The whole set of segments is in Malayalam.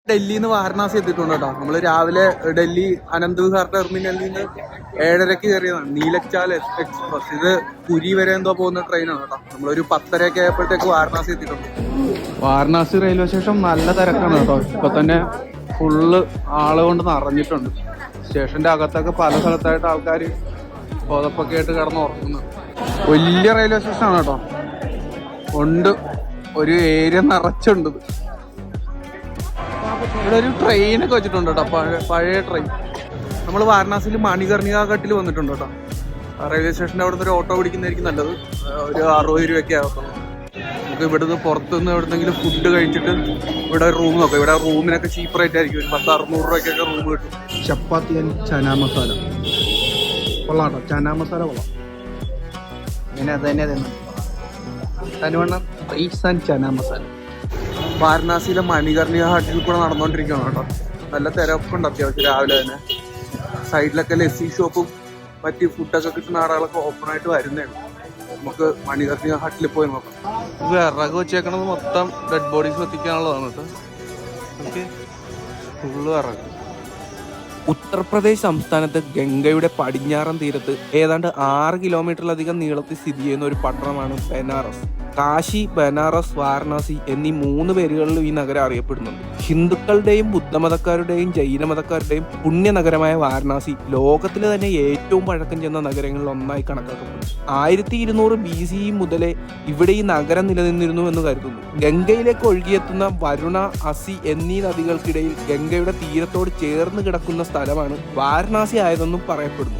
ഡൽഹിയിൽ നിന്ന് വാരണാസി എത്തിയിട്ടുണ്ട് കേട്ടോ. നമ്മൾ രാവിലെ ഡൽഹി അനന്ത് വിഹാർ ടെർമിനലിൽ നിന്ന് 7:30 കയറിയതാണ് നീലച്ചാൽ എക്സ്പ്രസ്. ഇത് പുരി വരെ എന്തോ പോകുന്ന ട്രെയിനാണ് കേട്ടോ. നമ്മളൊരു 10:30 ആയപ്പോഴത്തേക്ക് വാരണാസി എത്തിയിട്ടുണ്ട്. വാരണാസി റെയിൽവേ സ്റ്റേഷൻ നല്ല തിരക്കാണ് കേട്ടോ. ഇപ്പൊ തന്നെ ഫുള്ള് ആള് കൊണ്ട് നിറഞ്ഞിട്ടുണ്ട്. സ്റ്റേഷന്റെ അകത്തൊക്കെ പല സ്ഥലത്തായിട്ട് ആൾക്കാർ പുതപ്പൊക്കെ ആയിട്ട് കിടന്ന് ഉറങ്ങുന്നു. വലിയ റെയിൽവേ സ്റ്റേഷനാണ് കേട്ടോ. ഉണ്ട്, ഒരു ഏരിയ നിറച്ചുണ്ട്. ഇവിടെ ഒരു ട്രെയിനൊക്കെ വെച്ചിട്ടുണ്ട് കേട്ടോ, പഴയ ട്രെയിൻ. നമ്മൾ വാരണാസിയിൽ മണികർണിക ഘട്ടിൽ വന്നിട്ടുണ്ട് കേട്ടോ. റെയിൽവേ സ്റ്റേഷൻ്റെ അവിടെ നിന്ന് ഒരു ഓട്ടോ പിടിക്കുന്നതായിരിക്കും നല്ലത്. ഒരു 60 രൂപയൊക്കെ ആകത്തുള്ളൂ. നമുക്ക് ഇവിടുന്ന് പുറത്തുനിന്ന് എവിടെന്നെങ്കിലും ഫുഡ് കഴിച്ചിട്ട് ഇവിടെ റൂം നോക്കാം. ഇവിടെ റൂമിനൊക്കെ ചീപ്പ് റേറ്റ് ആയിരിക്കും. ഒരു 10-600 രൂപയ്ക്കൊക്കെ റൂം കിട്ടും. ചപ്പാത്തി ആൻഡ് ചനാ മസാല കൊള്ളാം കേട്ടോ. ചനാ മസാല കൊള്ളാം. ഇങ്ങനെ അത് തന്നെ തനുവണ്ണം റൈസ് ആൻഡ് ചനാ മസാല. വാരണാസിയിലെ മണികർണിക ഘട്ടിൽ കൂടെ നടന്നുകൊണ്ടിരിക്കുകയാണ് കേട്ടോ. നല്ല തിരക്കുണ്ട് അത്യാവശ്യം രാവിലെ തന്നെ. സൈഡിലൊക്കെ ലസ്സി ഷോപ്പും മറ്റ് ഫുഡൊക്കെ കിട്ടുന്ന ആളുകളൊക്കെ ഓപ്പണായിട്ട് വരുന്നതാണ്. നമുക്ക് മണികർണിക ഘട്ടിൽ പോയി നോക്കാം. വിറക് വെച്ചേക്കണത് മൊത്തം ഡെഡ് ബോഡീസ് എത്തിക്കാനുള്ളതാണ് കേട്ടോ. നമുക്ക് ഫുള്ള് വിറക്. ഉത്തർപ്രദേശ് സംസ്ഥാനത്ത് ഗംഗയുടെ പടിഞ്ഞാറൻ തീരത്ത് ഏതാണ്ട് 6 കിലോമീറ്ററിലധികം നീളത്തിൽ സ്ഥിതി ചെയ്യുന്ന ഒരു പട്ടണമാണ് ബനാറസ്. കാശി, ബനാറസ്, വാരണാസി എന്നീ 3 പേരുകളിലും ഈ നഗരം അറിയപ്പെടുന്നുണ്ട്. ഹിന്ദുക്കളുടെയും ബുദ്ധമതക്കാരുടെയും ജൈനമതക്കാരുടെയും പുണ്യനഗരമായ വാരണാസി ലോകത്തിലെ തന്നെ ഏറ്റവും പഴക്കം ചെന്ന നഗരങ്ങളിൽ ഒന്നായി കണക്കാക്കപ്പെടുന്നു. 1200 BC മുതലേ ഇവിടെ ഈ നഗരം നിലനിന്നിരുന്നു എന്ന് കരുതുന്നു. ഗംഗയിലേക്ക് ഒഴുകിയെത്തുന്ന വരുണ, അസി എന്നീ നദികൾക്കിടയിൽ ഗംഗയുടെ തീരത്തോട് ചേർന്ന് കിടക്കുന്ന സ്ഥലമാണ് വാരണാസി ആയതെന്നും പറയപ്പെടുന്നു.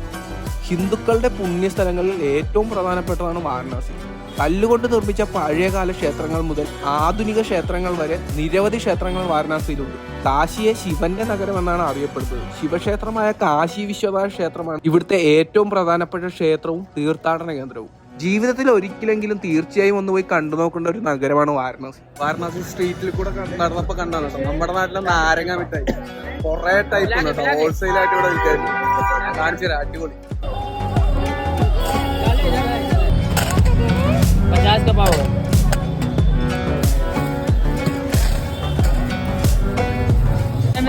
ഹിന്ദുക്കളുടെ പുണ്യസ്ഥലങ്ങളിൽ ഏറ്റവും പ്രധാനപ്പെട്ടതാണ് വാരണാസി. കല്ലുകൊണ്ട് നിർമ്മിച്ച പഴയകാല ക്ഷേത്രങ്ങൾ മുതൽ ആധുനിക ക്ഷേത്രങ്ങൾ വരെ നിരവധി ക്ഷേത്രങ്ങൾ വാരണാസിയിലുണ്ട്. കാശിയെ ശിവന്റെ നഗരം എന്നാണ് അറിയപ്പെടുന്നത്. ശിവക്ഷേത്രമായ കാശി വിശ്വനാഥ ക്ഷേത്രമാണ് ഇവിടുത്തെ ഏറ്റവും പ്രധാനപ്പെട്ട ക്ഷേത്രവും തീർത്ഥാടന കേന്ദ്രവും. ജീവിതത്തിൽ ഒരിക്കലെങ്കിലും തീർച്ചയായും ഒന്ന് പോയി കണ്ടു നോക്കേണ്ട ഒരു നഗരമാണ് വാരണാസി. വാരണാസി സ്ട്രീറ്റിൽ കൂടെ നടന്നപ്പോ കണ്ടാണ് കേട്ടോ. നമ്മുടെ നാട്ടിലെ നാരങ്ങ മിഠായി കുറെ ടൈപ്പ് ഉണ്ട് കേട്ടോ. ഹോൾസെയിൽ ആയിട്ട് ഇവിടെ വിൽക്കായിരുന്നു. കാണിച്ചു തരാം, അടിപൊളി.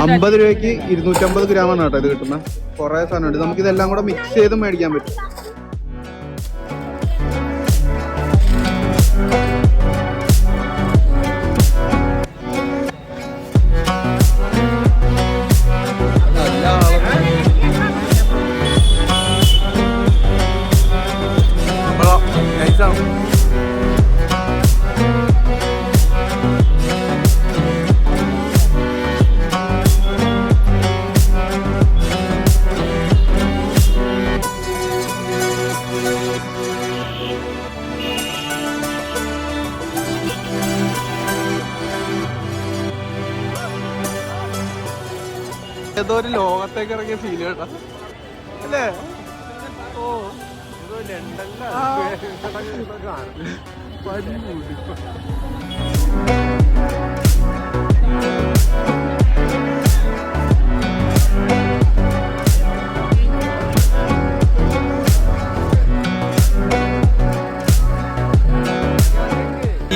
50 രൂപയ്ക്ക് 250 ഗ്രാമാണ് കേട്ടോ ഇത് കിട്ടുന്നത്. കുറെ സാധനമുണ്ട്. നമുക്ക് ഇതെല്ലാം കൂടെ മിക്സ് ചെയ്ത് മേടിക്കാൻ പറ്റും. ഏതോ ഒരു ലോകത്തേക്ക് ഇറങ്ങിയ ഫീൽ കേട്ടോ അല്ലേ? ഓ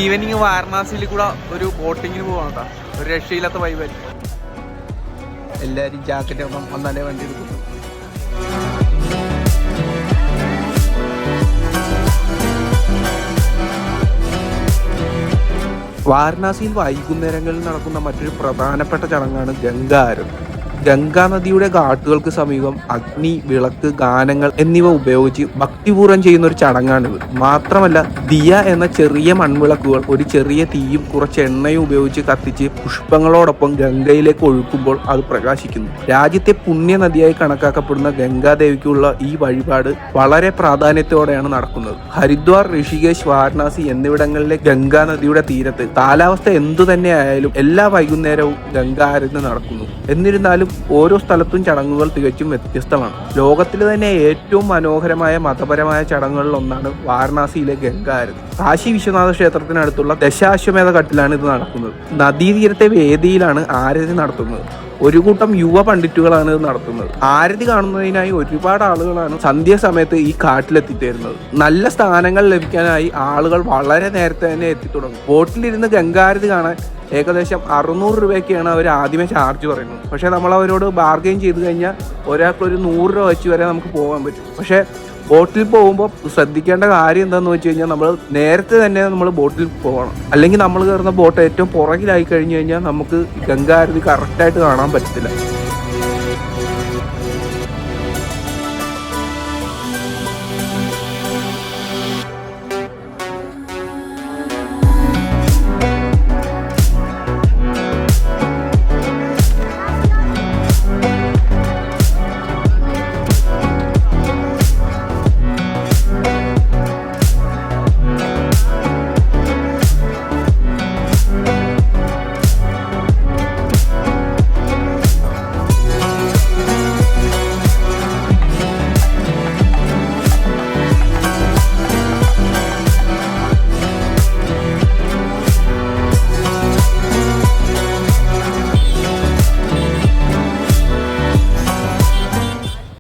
ഈവനിങ് വാരണാസിയിൽ കൂടെ ഒരു ബോട്ടിങ്ങിന് പോവാണ് കേട്ടോ. ഒരു രക്ഷയില്ലാത്ത വൈബായിരിക്കും. എല്ലാവരും ജാക്കറ്റ് വന്നാലേ വണ്ടി എടുക്കുന്നു. വാരണാസിയിൽ വൈകുന്നേരങ്ങളിൽ നടക്കുന്ന മറ്റൊരു പ്രധാനപ്പെട്ട ചടങ്ങാണ് ഗംഗാ ആരതി. ഗംഗാ നദിയുടെ ഘാട്ടുകൾക്ക് സമീപം അഗ്നി, വിളക്ക്, ഗാനങ്ങൾ എന്നിവ ഉപയോഗിച്ച് ഭക്തിപൂർവ്വം ചെയ്യുന്ന ഒരു ചടങ്ങാണിത്. മാത്രമല്ല ദിയ എന്ന ചെറിയ മൺവിളക്കുകൾ ഒരു ചെറിയ തീയും കുറച്ച് എണ്ണയും ഉപയോഗിച്ച് കത്തിച്ച് പുഷ്പങ്ങളോടൊപ്പം ഗംഗയിലേക്ക് ഒഴുക്കുമ്പോൾ അത് പ്രകാശിക്കുന്നു. രാജ്യത്തെ പുണ്യ നദിയായി കണക്കാക്കപ്പെടുന്ന ഗംഗാദേവിക്കുള്ള ഈ വഴിപാട് വളരെ പ്രാധാന്യത്തോടെയാണ് നടക്കുന്നത്. ഹരിദ്വാർ, ഋഷികേശ്, വാരണാസി എന്നിവിടങ്ങളിലെ ഗംഗാ നദിയുടെ തീരത്ത് കാലാവസ്ഥ എന്തു തന്നെയായാലും എല്ലാ വൈകുന്നേരവും ഗംഗാ ആരതി നടക്കുന്നു. എന്നിരുന്നാലും ഓരോ സ്ഥലത്തും ചടങ്ങുകൾ തികച്ചും വ്യത്യസ്തമാണ്. ലോകത്തിലെ തന്നെ ഏറ്റവും മനോഹരമായ മതപരമായ ചടങ്ങുകളിൽ ഒന്നാണ് വാരണാസിയിലെ ഗംഗാ ആരതി. കാശി വിശ്വനാഥ ക്ഷേത്രത്തിനടുത്തുള്ള ദശാശ്വമേധ ഘട്ടിലാണ് ഇത് നടക്കുന്നത്. നദീതീരത്തെ വേദിയിലാണ് ആരതി നടത്തുന്നത്. ഒരു കൂട്ടം യുവ പണ്ഡിറ്റുകളാണ് ഇത് നടത്തുന്നത്. ആരതി കാണുന്നതിനായി ഒരുപാട് ആളുകളാണ് സന്ധ്യാസമയത്ത് ഈ കാട്ടിലെത്തിച്ചേരുന്നത്. നല്ല സ്ഥാനങ്ങൾ ലഭിക്കാനായി ആളുകൾ വളരെ നേരത്തെ തന്നെ എത്തിത്തുടങ്ങും. ബോട്ടിലിരുന്ന് ഗംഗാരതി കാണാൻ ഏകദേശം 600 രൂപയ്ക്കാണ് അവർ ആദ്യമേ ചാർജ് പറയുന്നത്. പക്ഷേ നമ്മൾ അവരോട് ബാർഗെയിൻ ചെയ്ത് കഴിഞ്ഞാൽ ഒരാൾക്കൊരു 100 രൂപ വെച്ച് വരെ നമുക്ക് പോകാൻ പറ്റും. പക്ഷേ ബോട്ടിൽ പോകുമ്പോൾ ശ്രദ്ധിക്കേണ്ട കാര്യം എന്താണെന്ന് വെച്ച് കഴിഞ്ഞാൽ നമ്മൾ നേരത്തെ തന്നെ നമ്മൾ ബോട്ടിൽ പോകണം. അല്ലെങ്കിൽ നമ്മൾ കയറുന്ന ബോട്ട് ഏറ്റവും പുറകിലായി കഴിഞ്ഞ് കഴിഞ്ഞാൽ നമുക്ക് ഗംഗാരതി കറക്റ്റായിട്ട് കാണാൻ പറ്റത്തില്ല.